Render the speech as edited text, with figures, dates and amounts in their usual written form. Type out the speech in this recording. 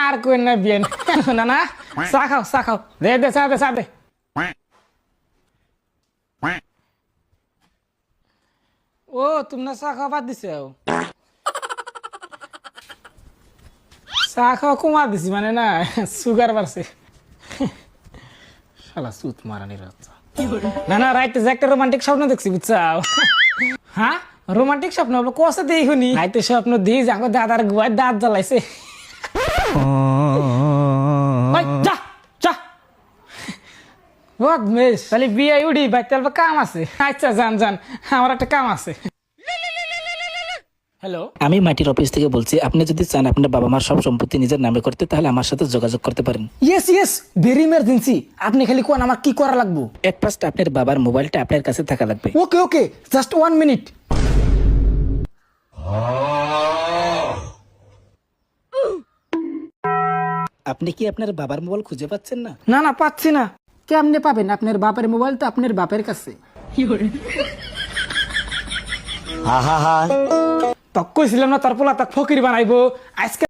আর কই না বিয়েন না না চা খাও দে দে চা দে ও তুমি না চা খাওয়া বাদ দিছে চা খাওয়া কমা দিছি মানে না সুগার বাড়ছে শালা সুত মারানির বাচ্চা না না রাইতে যে একটা রোমান্টিক স্বপ্ন দেখছি বুঝছাও হ্যাঁ রোমান্টিক স্বপ্ন হলো কষে দেই শুনি রাইতে স্বপ্ন দিই যে আমার দাদার গুয়ায় দাঁত জ্বালাইছে যা যা বদমেশ তাহলে বিয়ে উড়ি বাইতে অল্প কাম আছে আচ্ছা যান আমার একটা কাম আছে হ্যালো আমি মাটির অফিস থেকে বলছি, আপনি যদি চান আপনার বাবা মার সব সম্পত্তি নিজের নামে করতে তাহলে আমার সাথে যোগাযোগ করতে পারেন। ইয়েস ভেরি ইমার্জেন্সি আপনি খালি কোন আমার কি করা লাগবে এট ফার্স্ট আপনার বাবার মোবাইলটা আপনার কাছে থাকা লাগবে। ওকে জাস্ট 1 মিনিট আপনি কি আপনার বাবার মোবাইল খুঁজে পাচ্ছেন না? না পাচ্ছি না কেমনে পাবেন আপনার বাপের মোবাইল তো আপনার বাপের কাছে তক কইছিলাম না তার পোলা তাক ফকির বানাইবো আজকে